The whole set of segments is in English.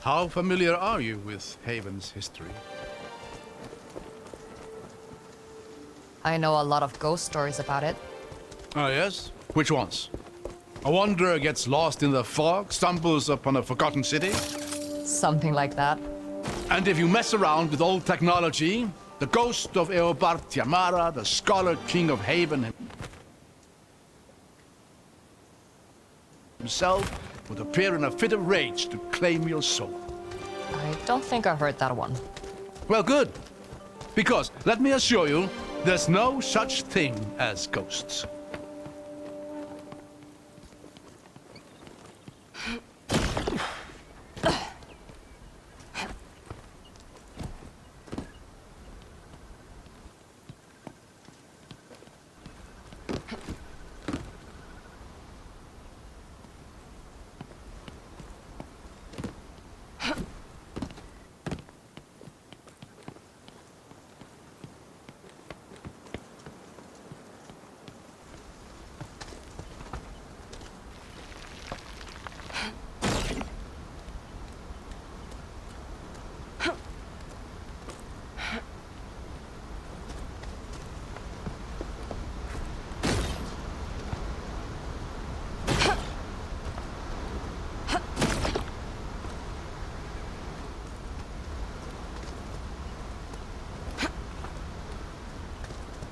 How familiar are you with Haven's history? I know a lot of ghost stories about it. Ah, yes? Which ones? A wanderer gets lost in the fog, stumbles upon a forgotten city? Something like that. And if you mess around with old technology, the ghost of Eobard Tiamara, the scholar king of Haven himself, would appear in a fit of rage to claim your soul. I don't think I heard that one. Well, good. Because, let me assure you, there's no such thing as ghosts.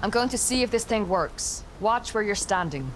I'm going to see if this thing works. Watch where you're standing.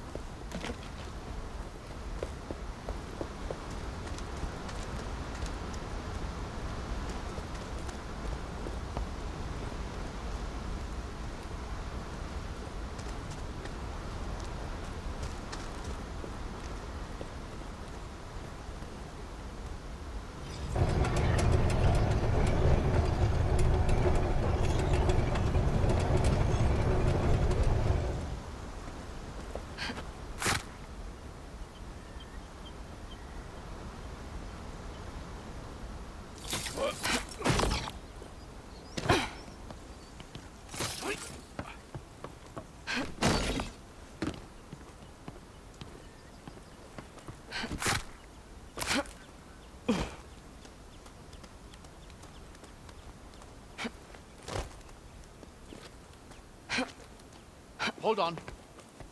Hold on.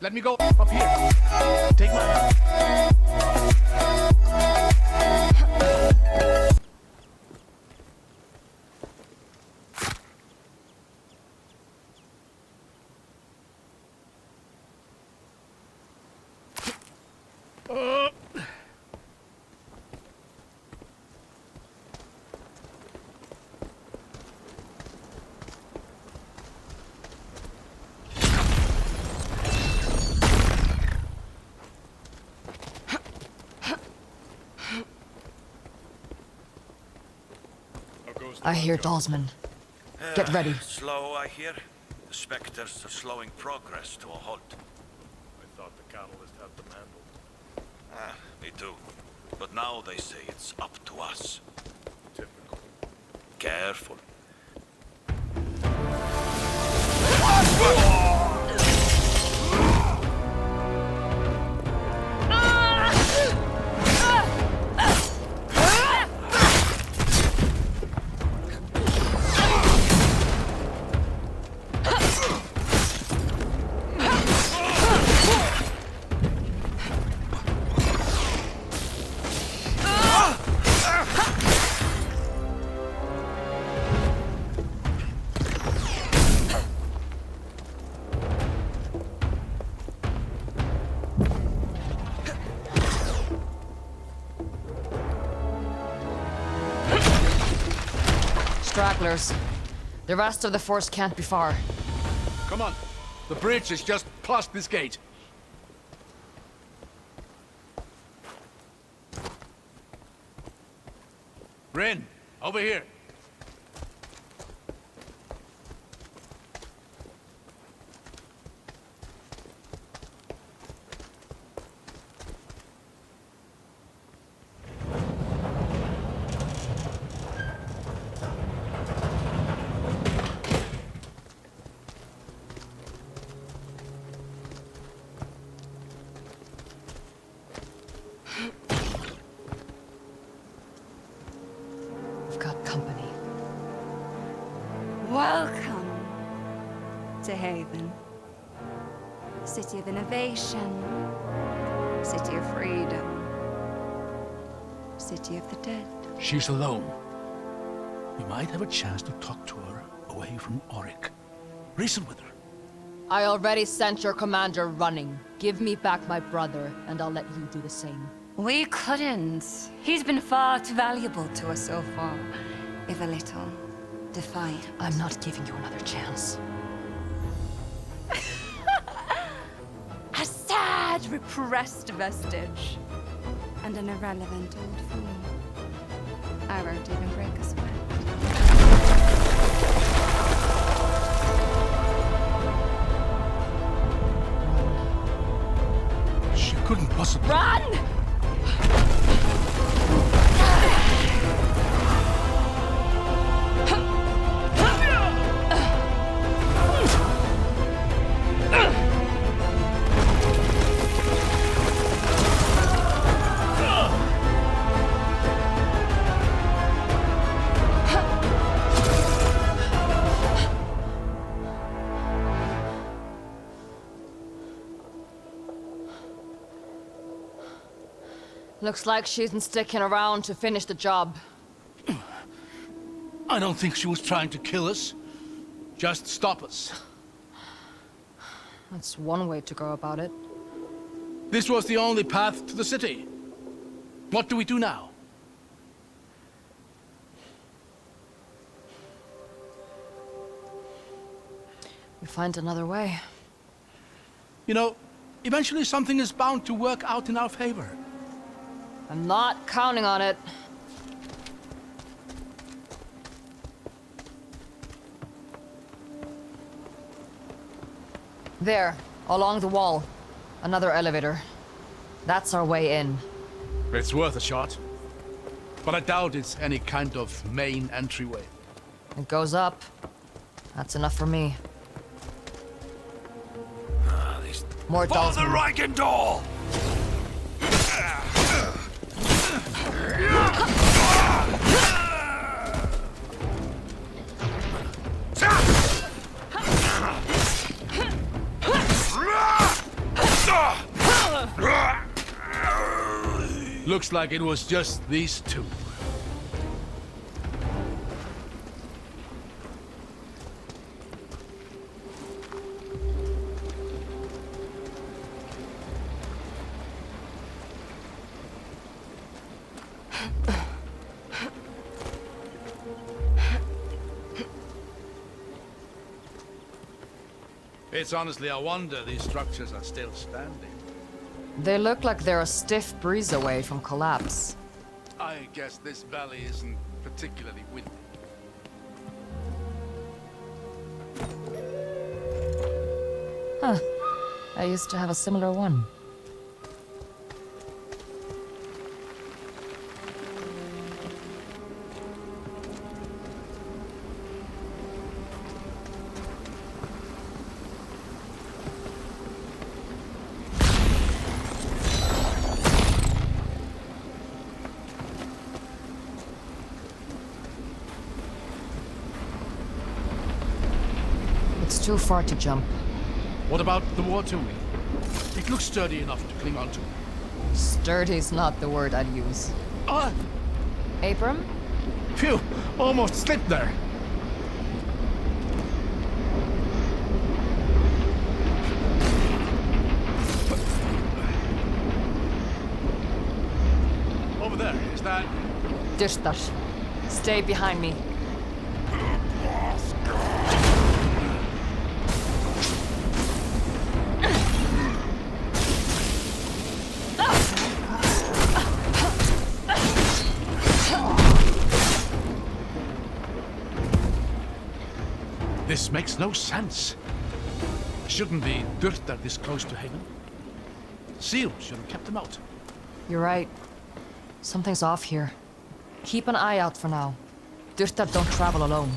Let me go up here. Take my hand. I hear Dalsman. Get ready. Slow, I hear. The specters are slowing progress to a halt. I thought the catalyst had them handled. Me too. But now they say it's up to us. Typical. Careful. Stragglers. The rest of the force can't be far. Come on. The bridge is just past this gate. Rin, over here. Welcome to Haven. City of innovation. City of freedom. City of the dead. She's alone. We might have a chance to talk to her away from Auric. Reason with her. I already sent your commander running. Give me back my brother, and I'll let you do the same. We couldn't. He's been far too valuable to us so far. If a little defiant. I'm not giving you another chance. A sad, repressed vestige. And an irrelevant old fool. I won't even break a sweat. She couldn't possibly... Run! Looks like she isn't sticking around to finish the job. I don't think she was trying to kill us. Just stop us. That's one way to go about it. This was the only path to the city. What do we do now? We find another way. You know, eventually something is bound to work out in our favor. I'm not counting on it. There, along the wall. Another elevator. That's our way in. It's worth a shot. But I doubt it's any kind of main entryway. It goes up. That's enough for me. These... More dolls. Father Reichendahl! Looks like it was just these two. It's honestly a wonder these structures are still standing. They look like they're a stiff breeze away from collapse. I guess this valley isn't particularly windy. Huh. I used to have a similar one. It's too far to jump. What about the water wheel? It looks sturdy enough to cling onto. Sturdy's not the word I'd use. Ah! Abram? Phew! Almost slipped there. Over there, is that... Dishtar. Stay behind me. This makes no sense. Shouldn't the Dyrtar this close to Haven? Seal should have kept them out. You're right. Something's off here. Keep an eye out for now. Dyrtar don't travel alone.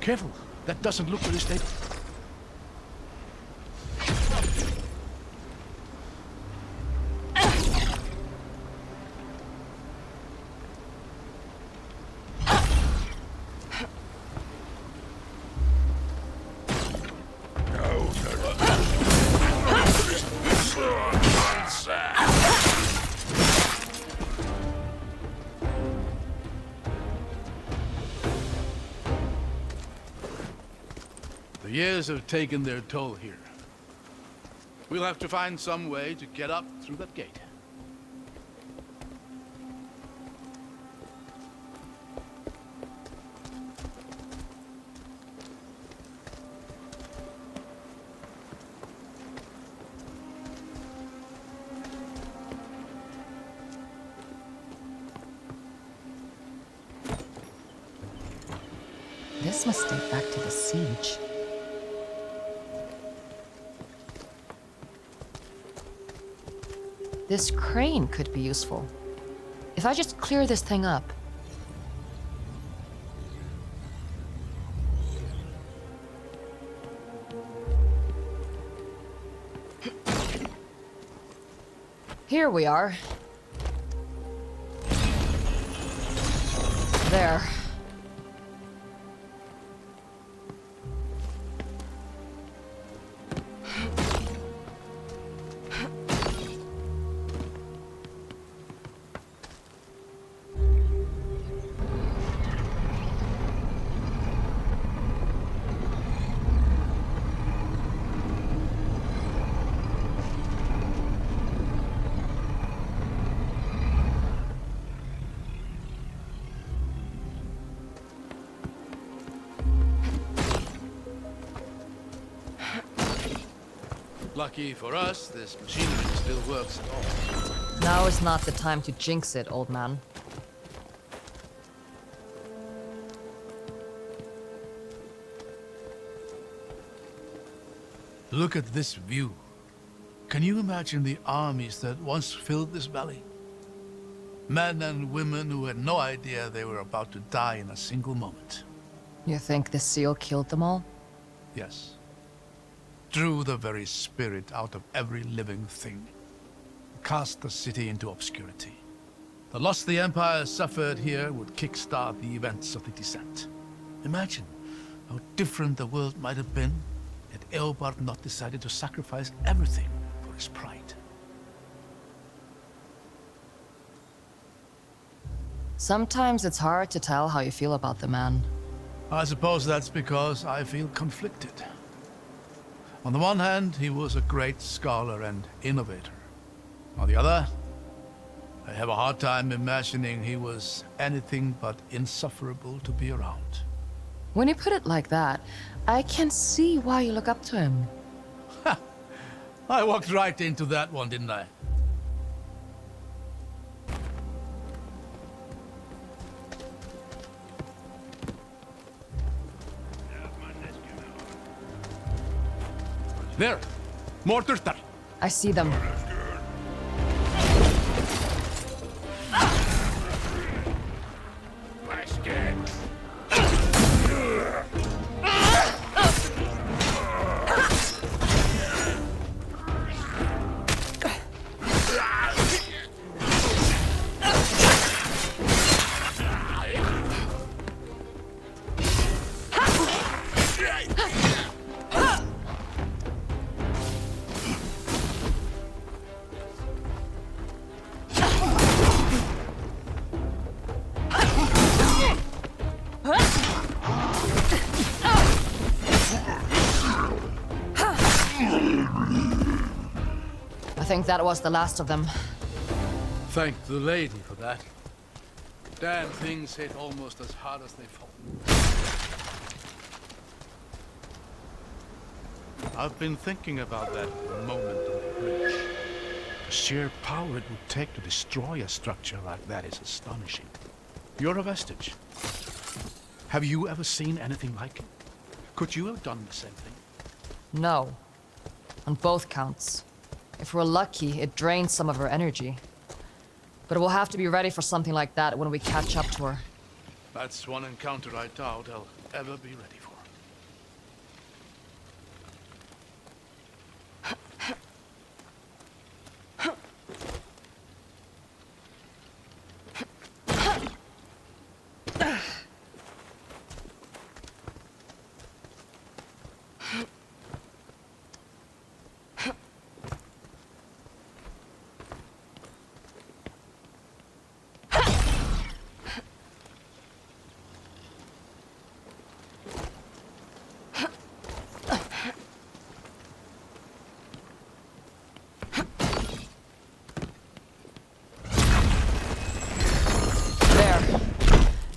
Careful, that doesn't look very stable. years have taken their toll here. We'll have to find some way to get up through that gate. This must date back to the siege. This crane could be useful. If I just clear this thing up. Here we are. There. Lucky for us, this machinery still works at all. Now is not the time to jinx it, old man. Look at this view. Can you imagine the armies that once filled this valley? Men and women who had no idea they were about to die in a single moment. You think the seal killed them all? Yes. Drew the very spirit out of every living thing. Cast the city into obscurity. The loss the Empire suffered here would kickstart the events of the descent. Imagine how different the world might have been had Eobard not decided to sacrifice everything for his pride. Sometimes it's hard to tell how you feel about the man. I suppose that's because I feel conflicted. On the one hand, he was a great scholar and innovator. On the other, I have a hard time imagining he was anything but insufferable to be around. When you put it like that, I can see why you look up to him. I walked right into that one, didn't I? There! More Durtar! I see them. I think that was the last of them. Thank the lady for that. Damn things hit almost as hard as they fall. I've been thinking about that moment on the bridge. The sheer power it would take to destroy a structure like that is astonishing. You're a vestige. Have you ever seen anything like it? Could you have done the same thing? No. On both counts. If we're lucky, it drains some of her energy. But we'll have to be ready for something like that when we catch up to her. That's one encounter I doubt I'll ever be ready for.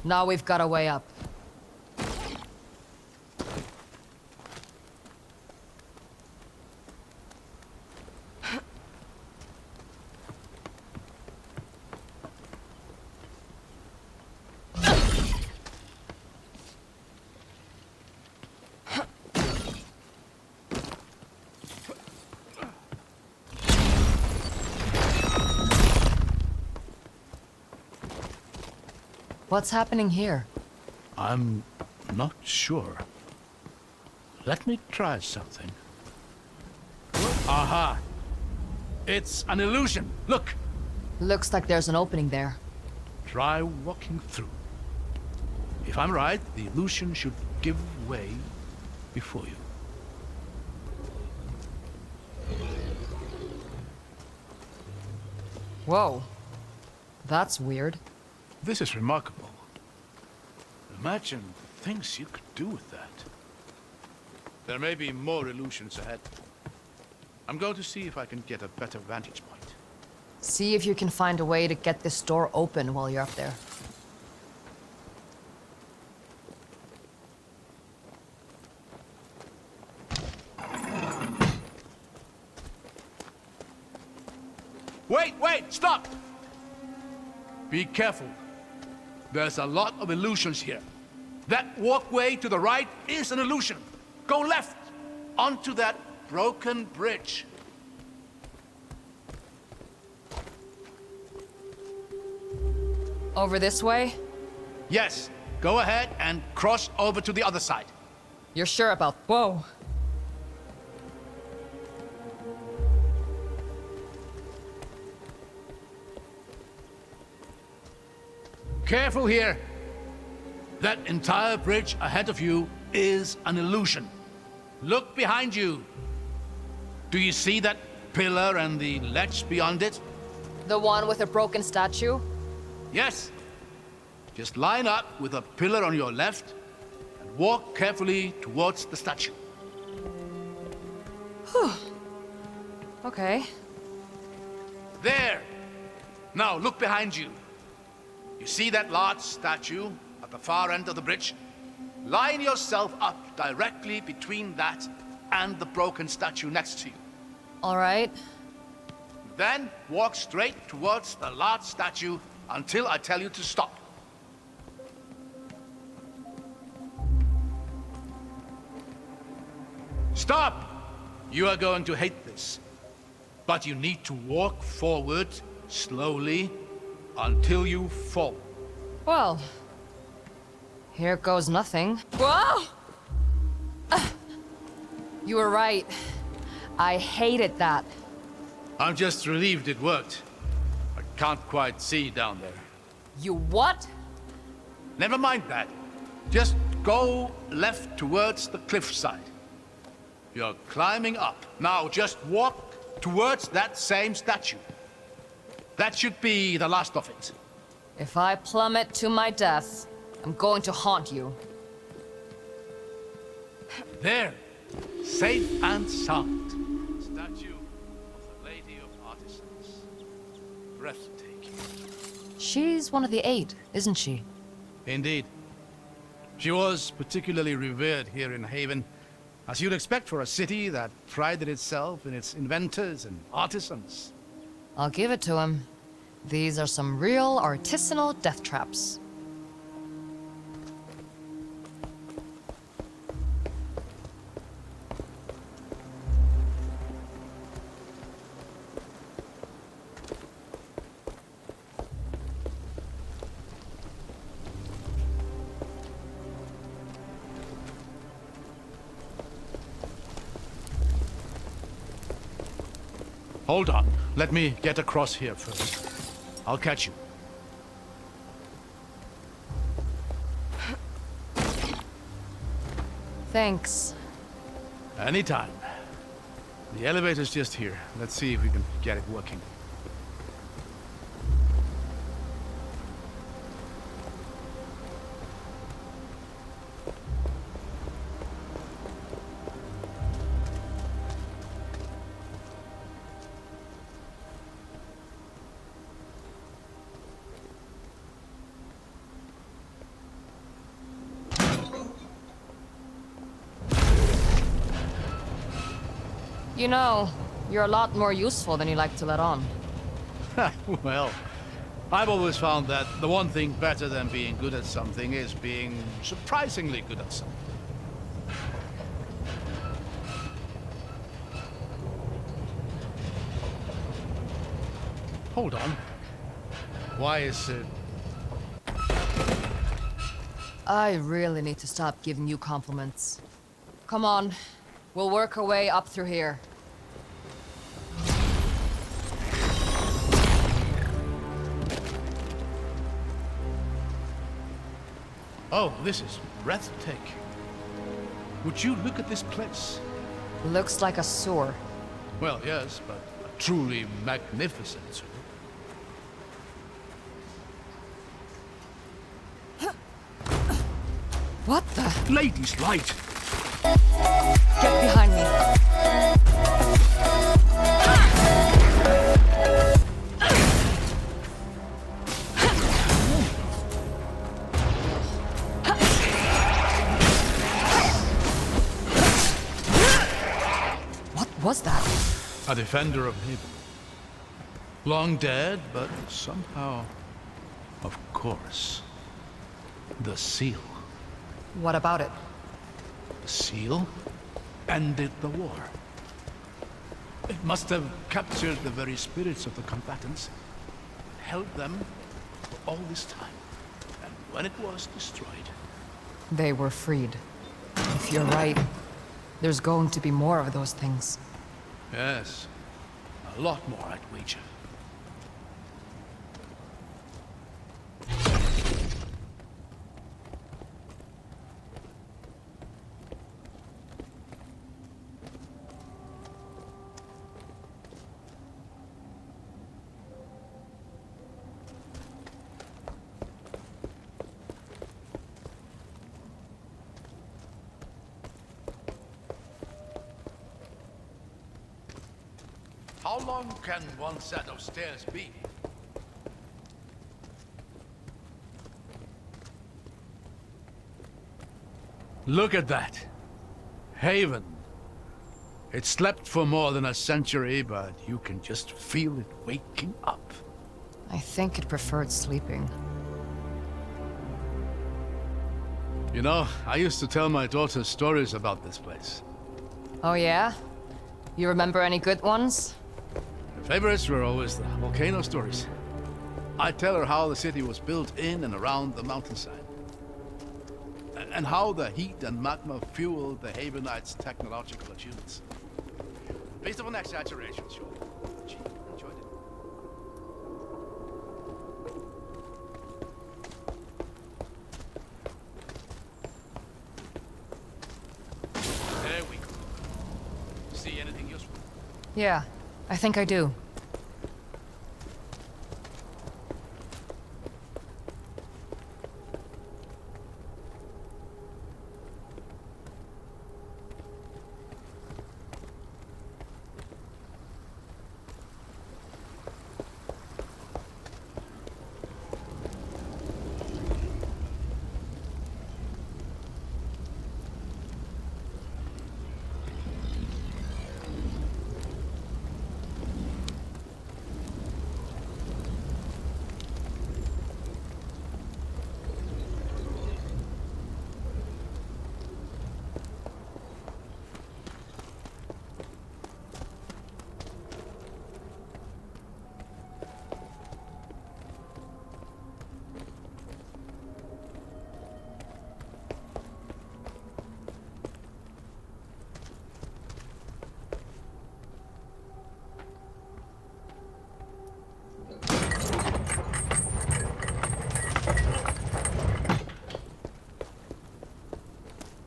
Now we've got a way up. What's happening here? I'm not sure. Let me try something. Aha! It's an illusion. Look! Looks like there's an opening there. Try walking through. If I'm right, the illusion should give way before you. Whoa. That's weird. This is remarkable. Imagine the things you could do with that. There may be more illusions ahead. I'm going to see if I can get a better vantage point. See if you can find a way to get this door open while you're up there. Wait! Stop! Be careful. There's a lot of illusions here. That walkway to the right is an illusion. Go left, onto that broken bridge. Over this way? Yes, go ahead and cross over to the other side. You're sure about... Whoa. Careful here. That entire bridge ahead of you is an illusion. Look behind you. Do you see that pillar and the ledge beyond it? The one with a broken statue? Yes. Just line up with a pillar on your left and walk carefully towards the statue. Okay. There! Now look behind you. You see that large statue at the far end of the bridge? Line yourself up directly between that and the broken statue next to you. All right. Then walk straight towards the large statue until I tell you to stop. Stop! You are going to hate this. But you need to walk forward slowly until you fall. Well, here goes nothing. Whoa! You were right. I hated that. I'm just relieved it worked. I can't quite see down there. You what? Never mind that. Just go left towards the cliffside. You're climbing up. Now just walk towards that same statue. That should be the last of it. If I plummet to my death, I'm going to haunt you. There, safe and sound. Statue of the Lady of Artisans. Breathtaking. She's one of the 8, isn't she? Indeed. She was particularly revered here in Haven, as you'd expect for a city that prided itself in its inventors and artisans. I'll give it to him. These are some real artisanal death traps. Hold on. Let me get across here first. I'll catch you. Thanks. Anytime. The elevator's just here. Let's see if we can get it working. You know, you're a lot more useful than you like to let on. Well, I've always found that the one thing better than being good at something is being surprisingly good at something. Hold on. Why is it... I really need to stop giving you compliments. Come on, we'll work our way up through here. Oh, this is breathtaking. Would you look at this place? Looks like a sewer. Well, yes, but a truly magnificent sewer. What the? Ladies' light! Get behind me. What was that? A defender of Haven. Long dead, but somehow, of course, the seal. What about it? The seal ended the war. It must have captured the very spirits of the combatants, held them for all this time. And when it was destroyed, They were freed. If you're right, there's going to be more of those things. yes, a lot more, I'd wager. How long can one set of stairs be? Look at that. Haven. It slept for more than a century, but you can just feel it waking up. I think it preferred sleeping. You know, I used to tell my daughter stories about this place. Oh yeah? You remember any good ones? Her favorites were always the volcano stories. I'd tell her how the city was built in and around the mountainside. And how the heat and magma fueled the Havenites' technological achievements. Based upon exaggeration, sure. But she enjoyed it. There we go. See anything useful? Yeah, I think I do.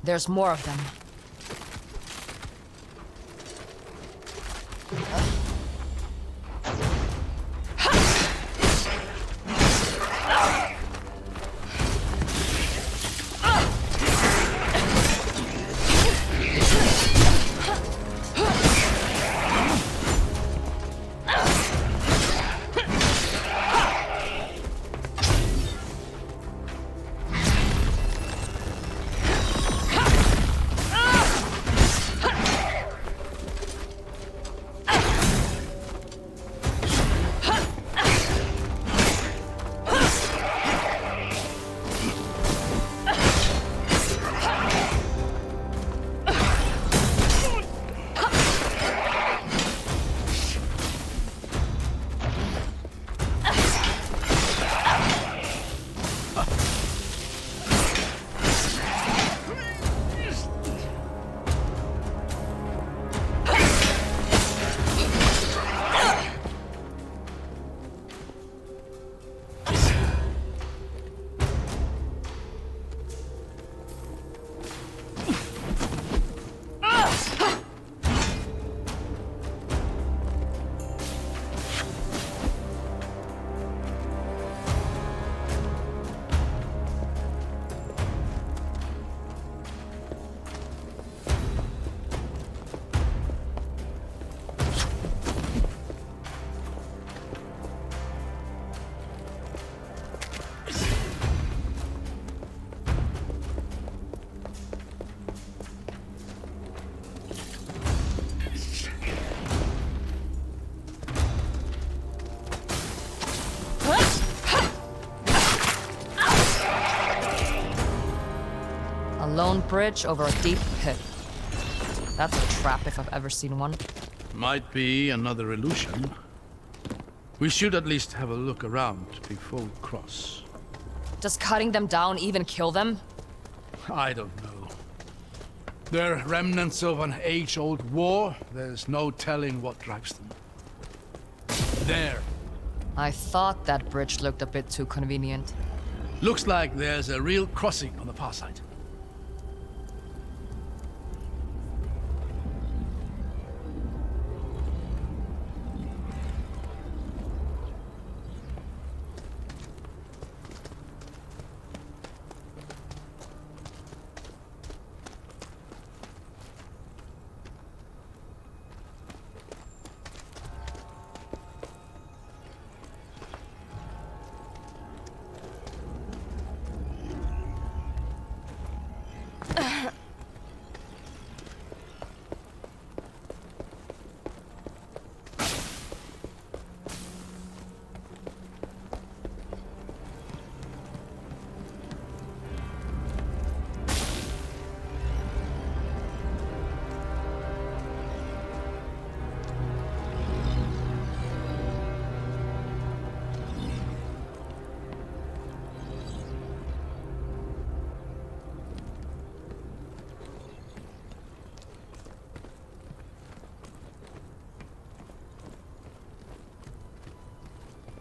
There's more of them. bridge over a deep pit. That's a trap if I've ever seen one. Might be another illusion. We should at least have a look around before we cross. Does cutting them down even kill them? I don't know. They're remnants of an age-old war. There's no telling what drives them. There. I thought that bridge looked a bit too convenient. Looks like there's a real crossing on the far side.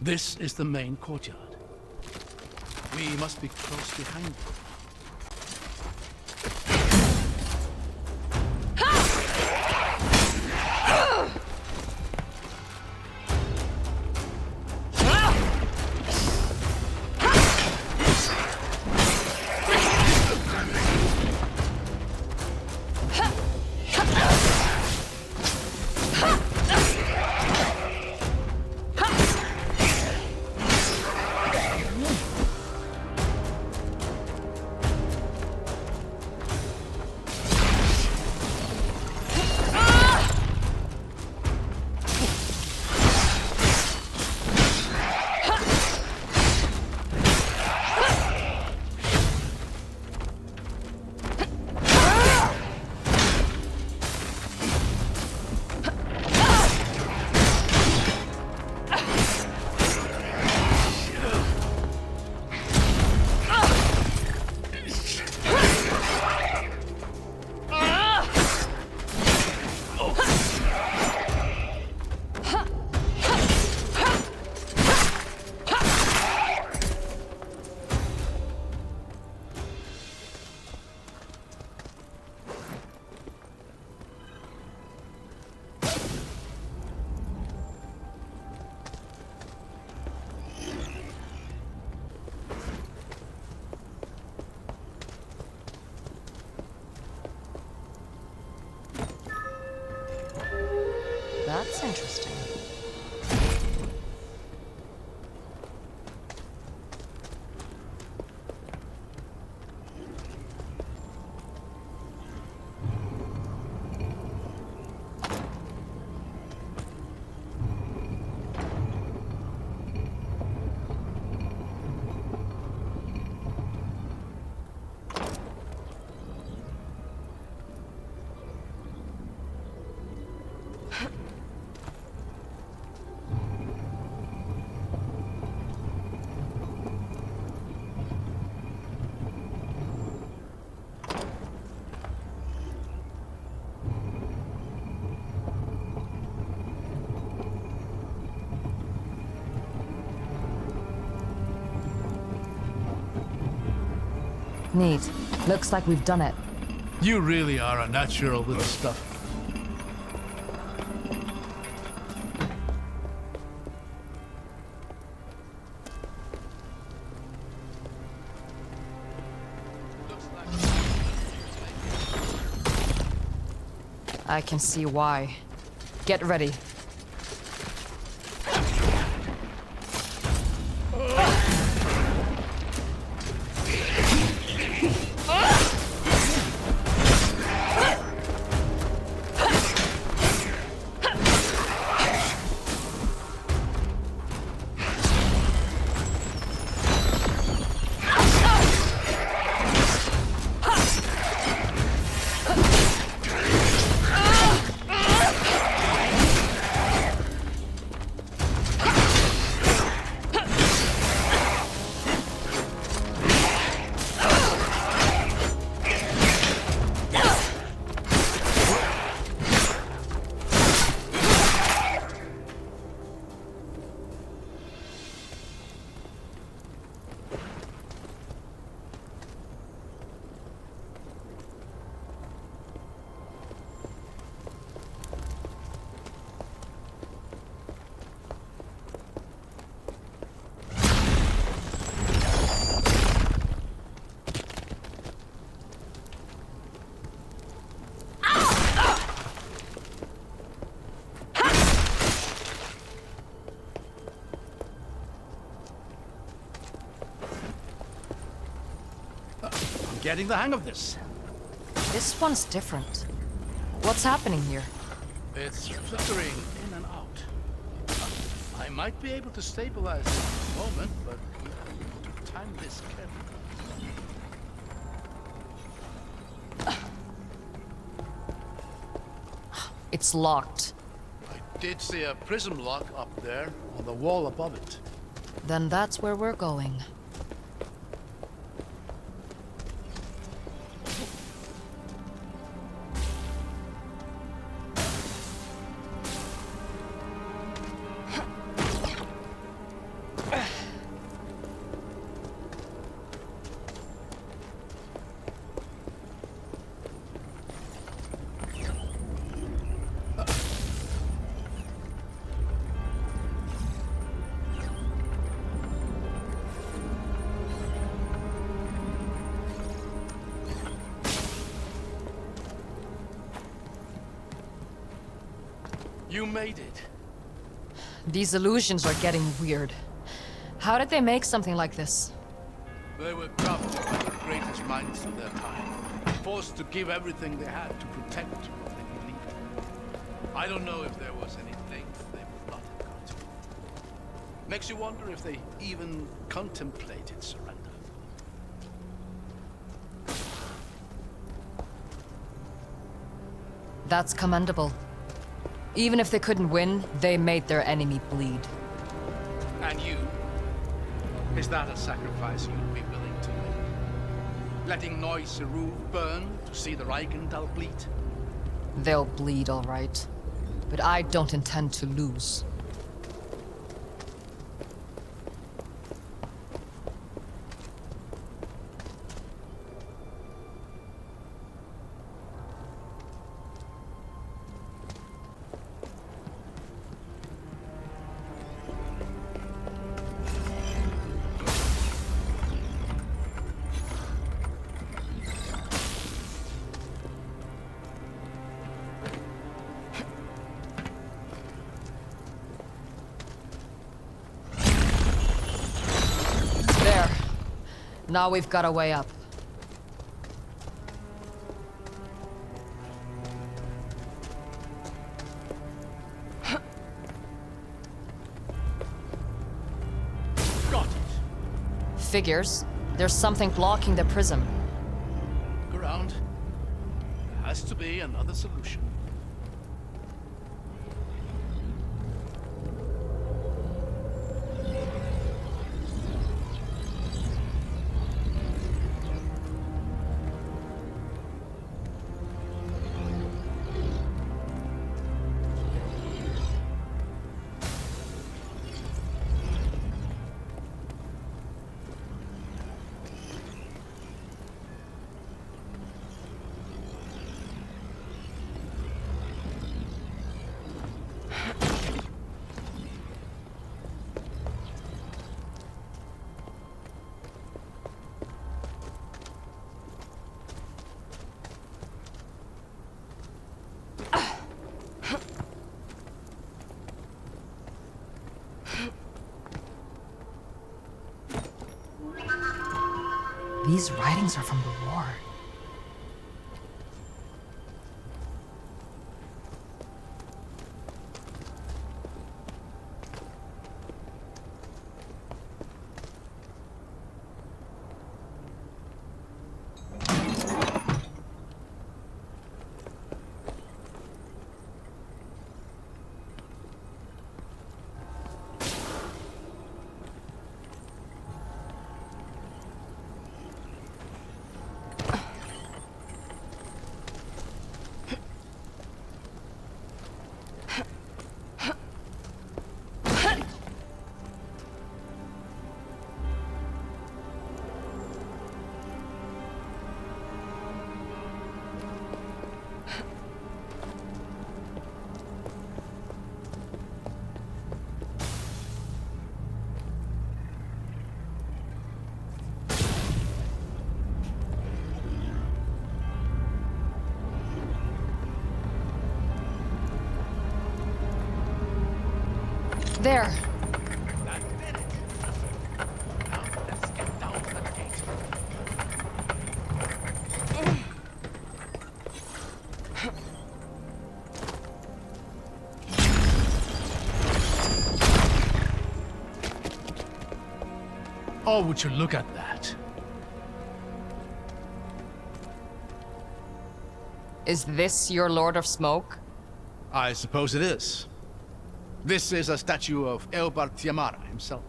This is the main courtyard. We must be close behind it. That's interesting. Neat. Looks like we've done it. You really are a natural with the stuff. I can see why. Get ready. getting the hang of this. This one's different. What's happening here? It's flickering in and out. I might be able to stabilize it in a moment, but we have to time this carefully. It's locked. I did see a prism lock up there on the wall above it. Then that's where we're going. You made it. These illusions are getting weird. How did they make something like this? They were crafted by the greatest minds of their time, forced to give everything they had to protect what they believed in. I don't know if there was any length they would not have gone to. Makes you wonder if they even contemplated surrender. That's commendable. Even if they couldn't win, they made their enemy bleed. And you? Is that a sacrifice you'd be willing to make? Letting Noise Seru burn to see the Reichenthal bleed? They'll bleed, all right. But I don't intend to lose. Now we've got a way up. Got it. Figures. There's something blocking the prism. Look around. There has to be another solution. These writings are from the war. There. That did it. Now let's get down to the gate. Oh, would you look at that? Is this your Lord of Smoke? I suppose it is. This is a statue of Eobard Tiamara himself.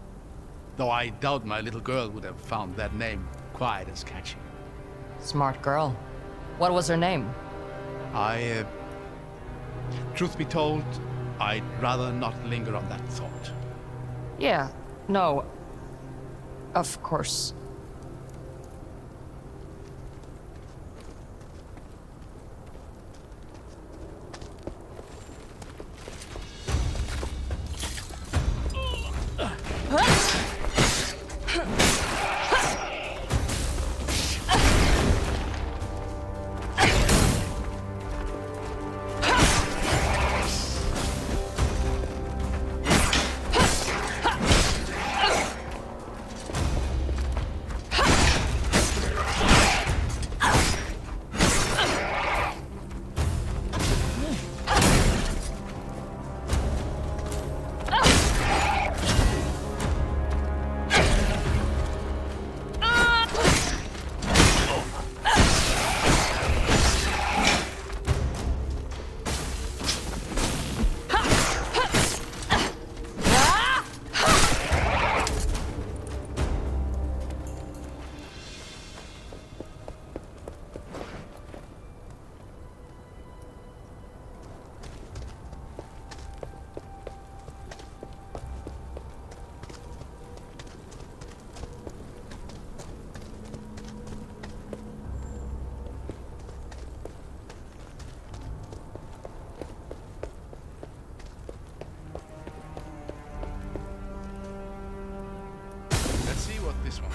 Though I doubt my little girl would have found that name quite as catchy. Smart girl. What was her name? Truth be told, I'd rather not linger on that thought. Yeah, no. Of course. Let's see what this one.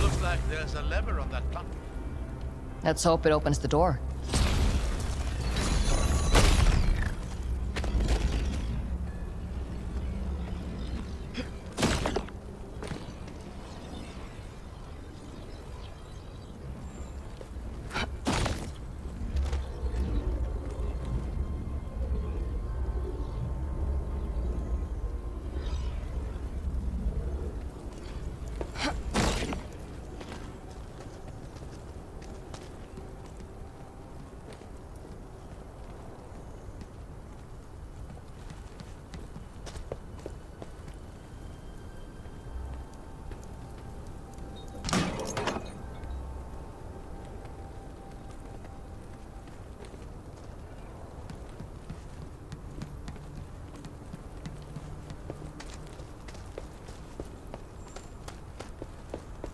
Looks like there's a lever on that platform. Let's hope it opens the door.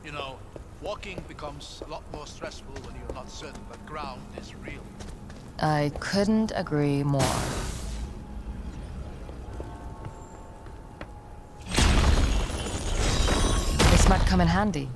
You know, walking becomes a lot more stressful when you're not certain the ground is real. I couldn't agree more. This might come in handy.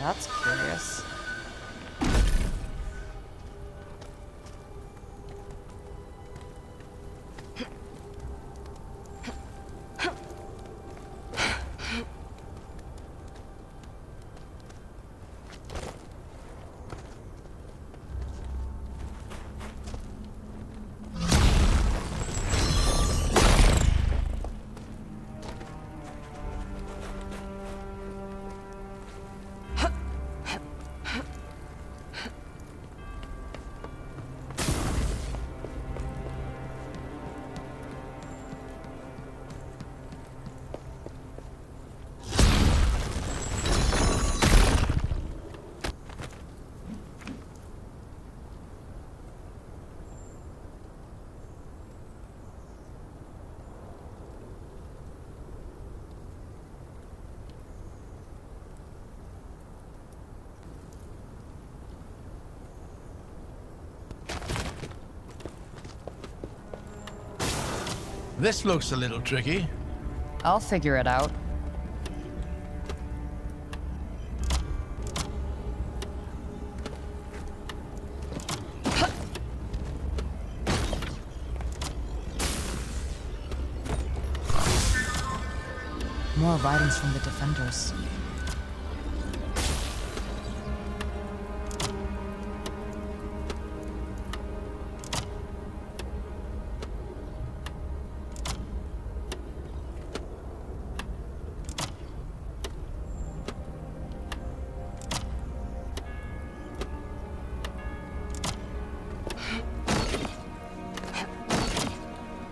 That's curious. This looks a little tricky. I'll figure it out. More writings from the defenders.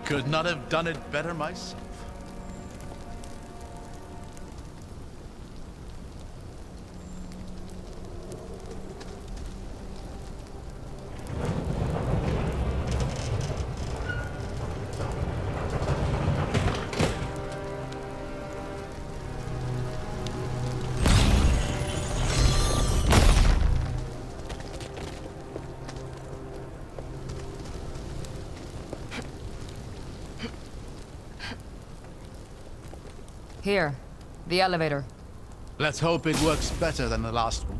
Could not have done it better myself. Here, the elevator. Let's hope it works better than the last one.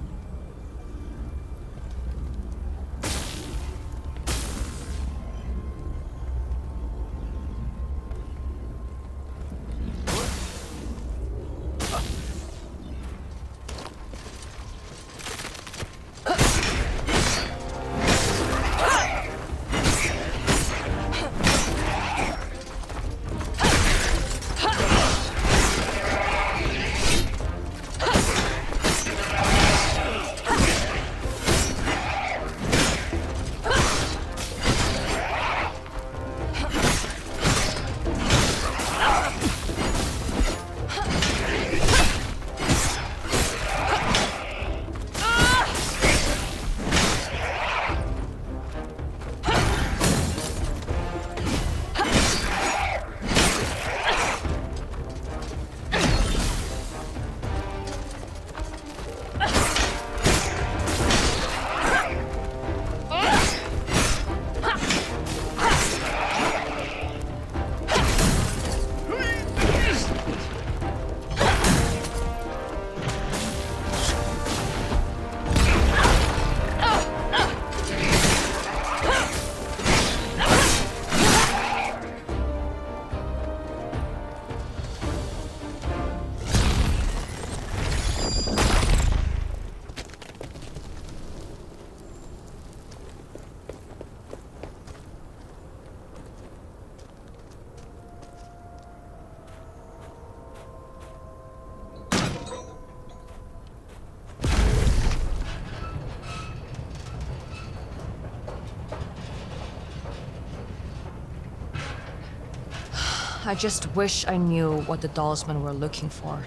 I just wish I knew what the Dalsmen were looking for.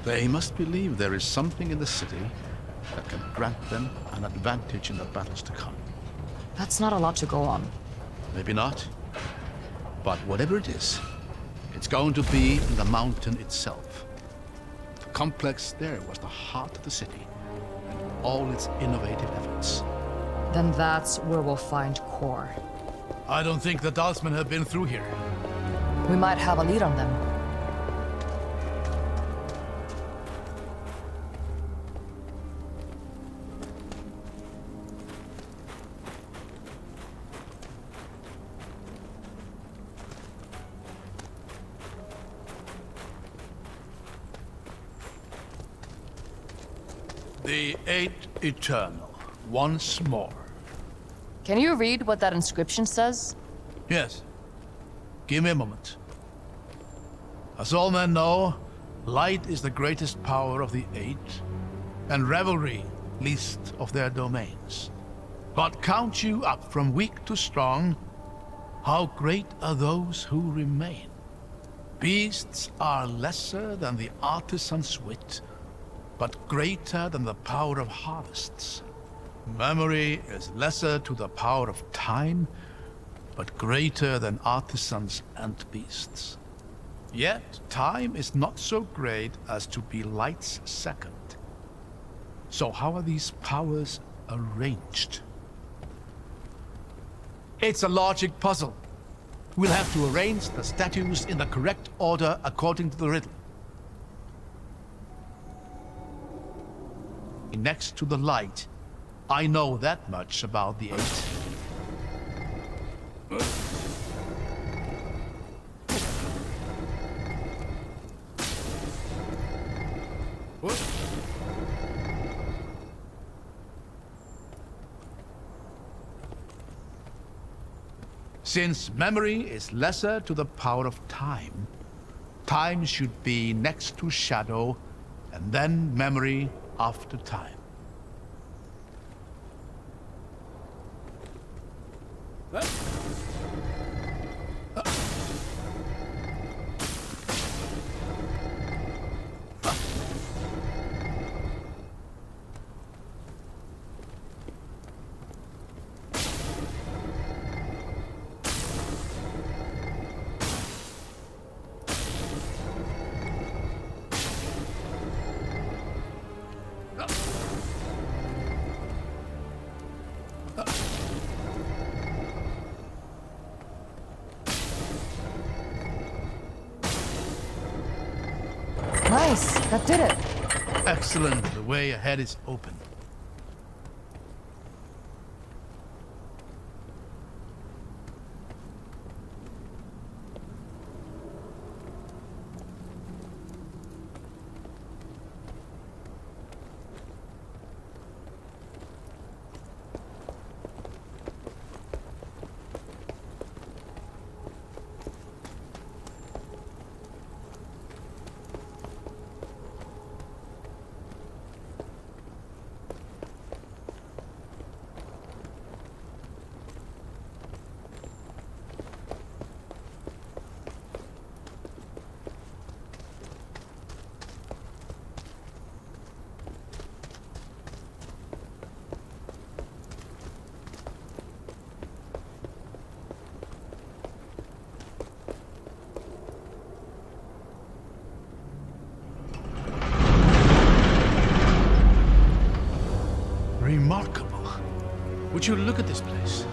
They must believe there is something in the city that can grant them an advantage in the battles to come. That's not a lot to go on. Maybe not. But whatever it is, it's going to be in the mountain itself. The complex there was the heart of the city and all its innovative efforts. Then that's where we'll find core. I don't think the Dalsmen have been through here. We might have a lead on them. The Eight Eternal, once more. Can you read what that inscription says? Yes. Give me a moment. As all men know, light is the greatest power of the Eight, and revelry least of their domains. But count you up from weak to strong, how great are those who remain. Beasts are lesser than the artisan's wit, but greater than the power of harvests. Memory is lesser to the power of time, but greater than artisans and beasts. Yet time is not so great as to be light's second. So how are these powers arranged? It's a logic puzzle. We'll have to arrange the statues in the correct order according to the riddle. Next to the light, I know that much about the Eight. Since memory is lesser to the power of time, time should be next to shadow, and then memory after time. Nice, that did it. Excellent. The way ahead is open. Remarkable. Would you look at this place?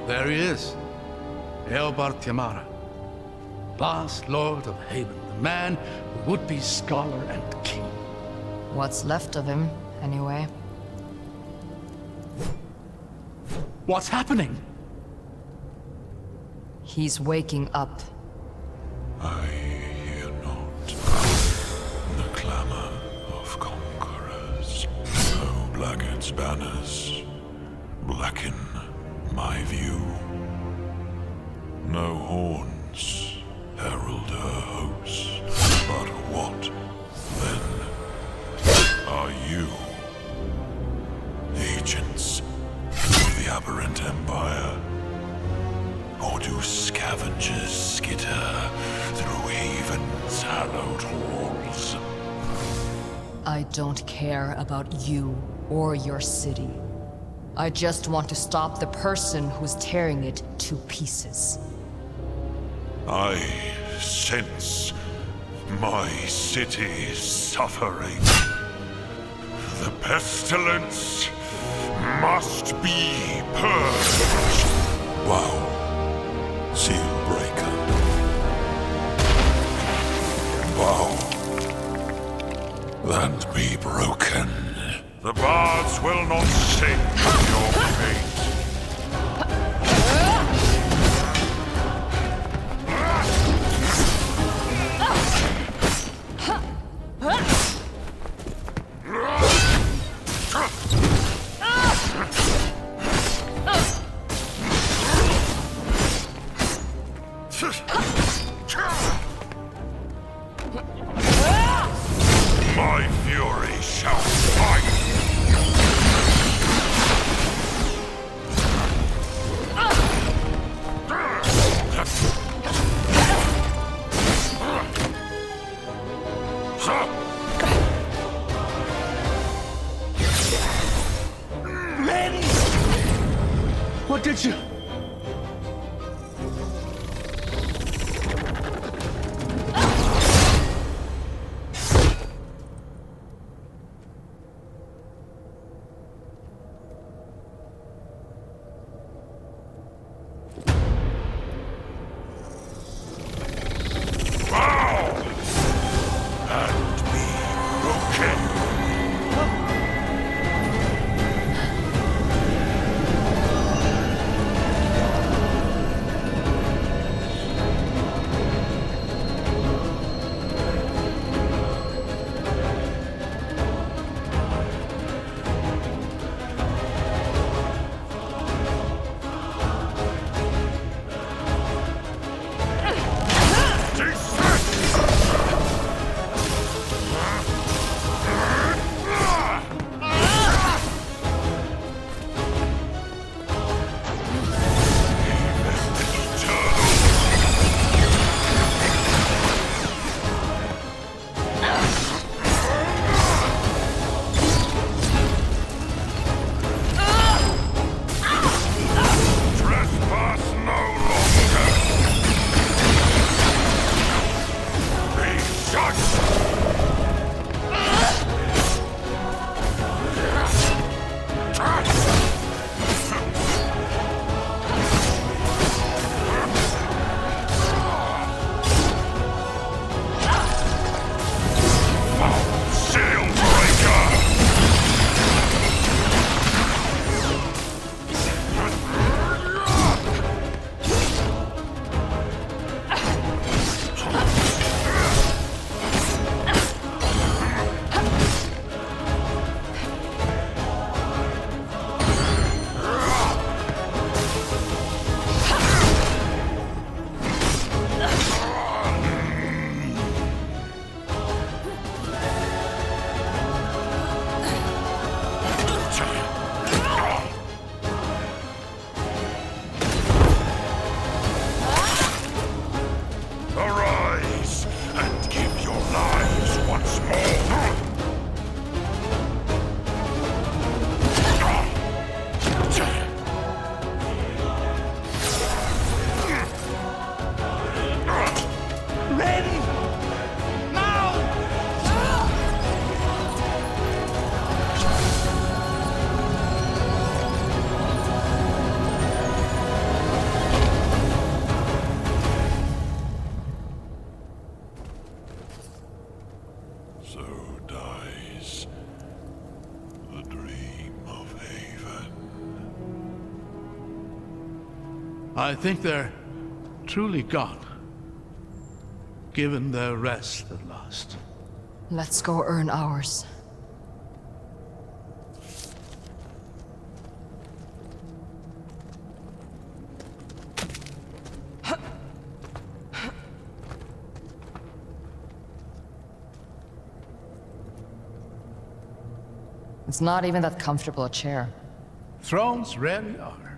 There he is. Eobar Tiamara, last Lord of Haven, the man who would be scholar and king. What's left of him, anyway. What's happening? He's waking up. I hear not the clamor of conquerors. No blackguard's banners blacken my view. No horns herald her host. But what, then, are you? Agents of the aberrant empire? Or do scavengers skitter through Haven's hallowed halls? I don't care about you or your city. I just want to stop the person who's tearing it to pieces. I sense my city suffering. The pestilence must be purged. Wow. Seal breaker. Wow. Land be broken. The bards will not sing your fate. did you? So dies the dream of Haven. I think they're truly gone. Given their rest at last. Let's go earn ours. It's not even that comfortable a chair. Thrones rarely are.